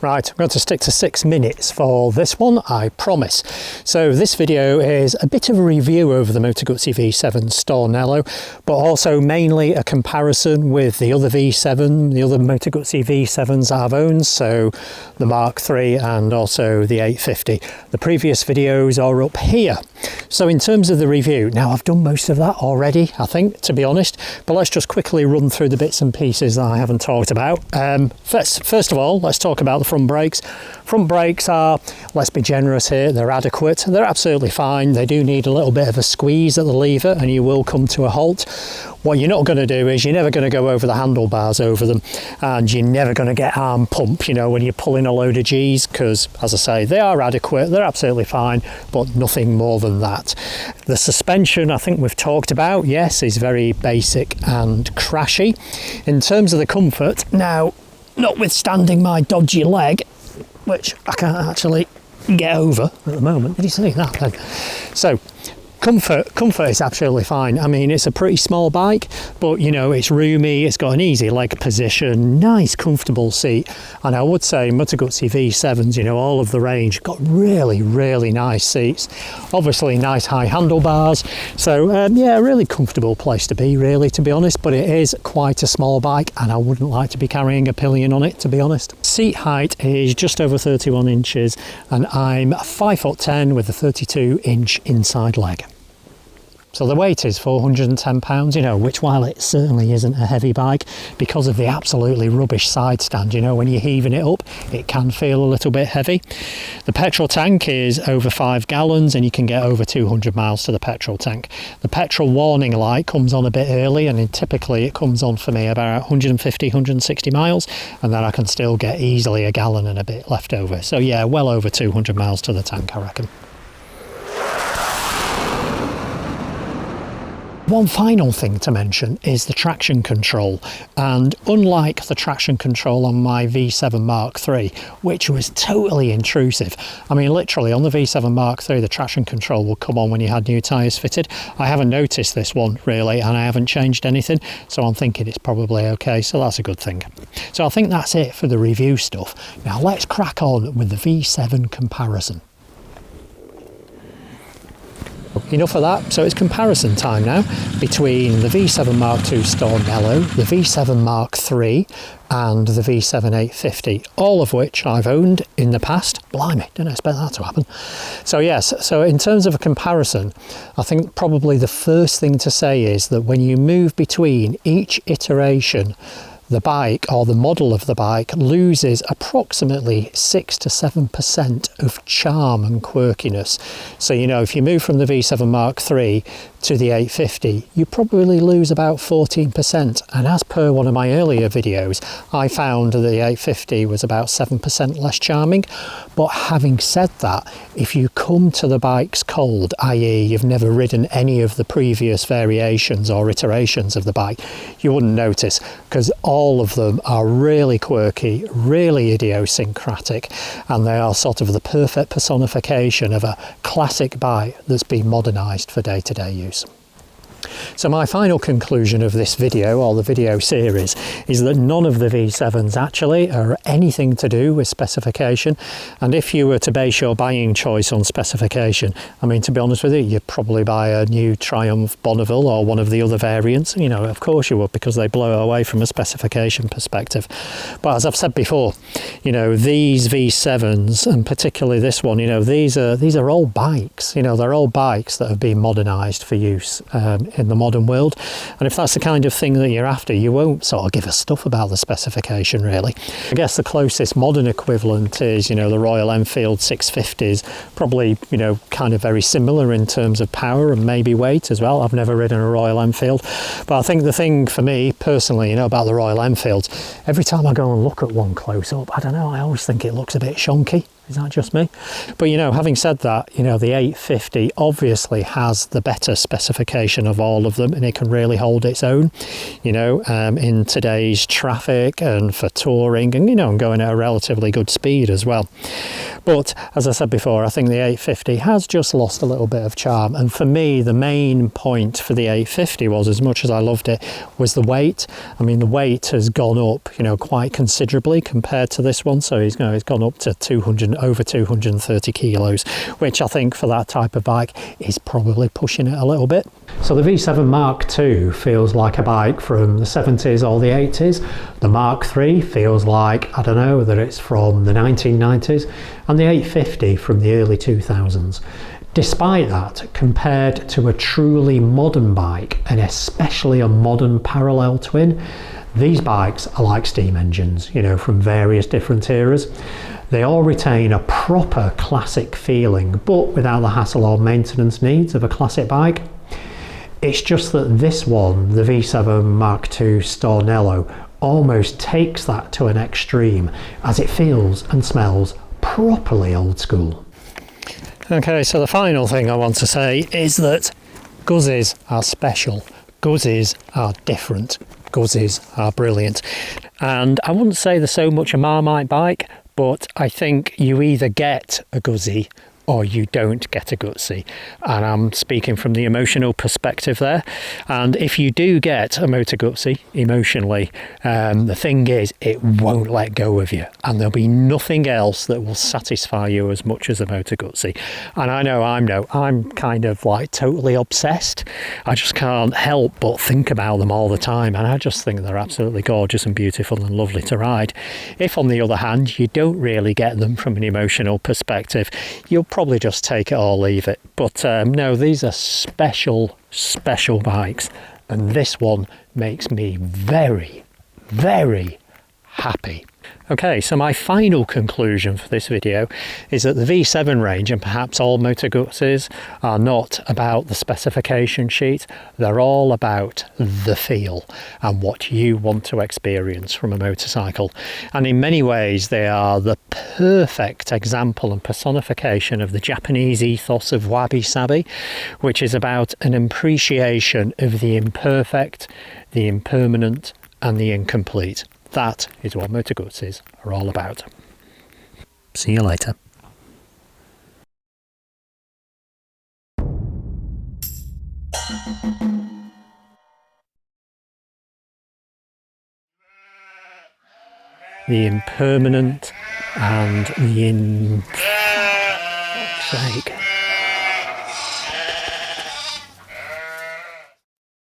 Right, I'm going to stick to 6 minutes for this one, I promise. So this video is a bit of a review over the Moto Guzzi V7 Stornello, but also mainly a comparison with the other V7, the other Moto Guzzi V7s I've owned, so the Mark III and also the 850. The previous videos are up here. So in terms of the review, now I've done most of that already, I think, to be honest, but let's just quickly run through the bits and pieces that I haven't talked about. First of all, let's talk about the front brakes. Front brakes are, let's be generous here, they're adequate. They're absolutely fine. They do need a little bit of a squeeze at the lever and you will come to a halt. What you're not going to do is you're never going to go over the handlebars over them, and you're never going to get arm pump, you know, when you're pulling a load of G's, because as I say, they are adequate, they're absolutely fine, but nothing more than that. The suspension, I think we've talked about, yes, is very basic and crashy. In terms of the comfort, now, notwithstanding my dodgy leg, which I can't actually get over at the moment. Did you see that then? So comfort is absolutely fine. I mean, it's a pretty small bike, but you know, it's roomy, it's got an easy leg position, nice comfortable seat. And I would say Moto Guzzi V7s, you know, all of the range got really nice seats, obviously nice high handlebars. So yeah, a really comfortable place to be, really, to be honest, but it is quite a small bike and I wouldn't like to be carrying a pillion on it, to be honest. Seat height is just over 31 inches and I'm 5'10" with a 32-inch inside leg. So the weight is 410 pounds, you know, which, while it certainly isn't a heavy bike, because of the absolutely rubbish side stand, you know, when you're heaving it up, it can feel a little bit heavy. The petrol tank is over 5 gallons and you can get over 200 miles to the petrol tank. The petrol warning light comes on a bit early, and typically it comes on for me about 150, 160 miles, and then I can still get easily a gallon and a bit left over. So yeah, well over 200 miles to the tank, I reckon. One final thing to mention is the traction control, and unlike the traction control on my V7 Mark III, which was totally intrusive, I mean literally on the V7 Mark III the traction control will come on when you had new tyres fitted. I haven't noticed this one really, and I haven't changed anything, so I'm thinking it's probably okay, so that's a good thing. So I think that's it for the review stuff. Now let's crack on with the V7 comparison. Enough of that, so it's comparison time now between the V7 Mark II Stornello, the V7 Mark III and the V7 850, all of which I've owned in the past. Blimey, didn't expect that to happen. So yes, so in terms of a comparison, I think probably the first thing to say is that when you move between each iteration, the bike, or the model of the bike, loses approximately 6 to 7% of charm and quirkiness. So, you know, if you move from the V7 Mark III to the 850, you probably lose about 14%. And as per one of my earlier videos, I found that the 850 was about 7% less charming. But having said that, if you come to the bikes cold, i.e. you've never ridden any of the previous variations or iterations of the bike, you wouldn't notice, because all of them are really quirky, really idiosyncratic, and they are sort of the perfect personification of a classic bike that's been modernised for day-to-day use. So my final conclusion of this video, or the video series, is that none of the V7s actually are anything to do with specification. And if you were to base your buying choice on specification, I mean, to be honest with you, you'd probably buy a new Triumph Bonneville or one of the other variants. You know, of course you would, because they blow away from a specification perspective. But as I've said before, you know, these V7s, and particularly this one, you know, these are old bikes. You know, they're old bikes that have been modernised for use in the modern world, and if that's the kind of thing that you're after, you won't sort of give a stuff about the specification really. I guess the closest modern equivalent is, you know, the Royal Enfield 650s, probably, you know, kind of very similar in terms of power and maybe weight as well. I've never ridden a Royal Enfield, but I think the thing for me personally, you know, about the Royal Enfields, every time I go and look at one close up, I don't know, I always think it looks a bit shonky. Is that just me? But you know, having said that, you know, the 850 obviously has the better specification of all of them, and it can really hold its own, you know, in today's traffic and for touring, and you know, and going at a relatively good speed as well. But as I said before, I think the 850 has just lost a little bit of charm. And for me, the main point for the 850 was, as much as I loved it, was the weight. I mean, the weight has gone up, you know, quite considerably compared to this one. So it's gone up to over 230 kilos, which I think for that type of bike is probably pushing it a little bit. So the V7 Mark II feels like a bike from the 70s or the 80s. The Mark III feels like, I don't know, that it's from the 1990s, and the 850 from the early 2000s. Despite that, compared to a truly modern bike, and especially a modern parallel twin, these bikes are like steam engines, you know, from various different eras. They all retain a proper classic feeling, but without the hassle or maintenance needs of a classic bike. It's just that this one, the V7 Mark II Stornello, almost takes that to an extreme, as it feels and smells properly old school. Okay, so the final thing I want to say is that Guzzis are special. Guzzis are different. Guzzis are brilliant. And I wouldn't say they're so much a Marmite bike, but I think you either get a Guzzi or you don't get a Guzzi, and I'm speaking from the emotional perspective there. And if you do get a Moto Guzzi emotionally, the thing is, it won't let go of you, and there'll be nothing else that will satisfy you as much as a Moto Guzzi. And I know I'm kind of like totally obsessed. I just can't help but think about them all the time, and I just think they're absolutely gorgeous and beautiful and lovely to ride. If on the other hand you don't really get them from an emotional perspective, you'll probably just take it or leave it. But no, these are special bikes, and this one makes me very, very happy. Okay, so my final conclusion for this video is that the V7 range, and perhaps all Moto Guzzis, are not about the specification sheet. They're all about the feel and what you want to experience from a motorcycle. And in many ways, they are the perfect example and personification of the Japanese ethos of wabi-sabi, which is about an appreciation of the imperfect, the impermanent, and the incomplete. That is what Moto Guzzis are all about. See you later. The impermanent and the fuck's sake.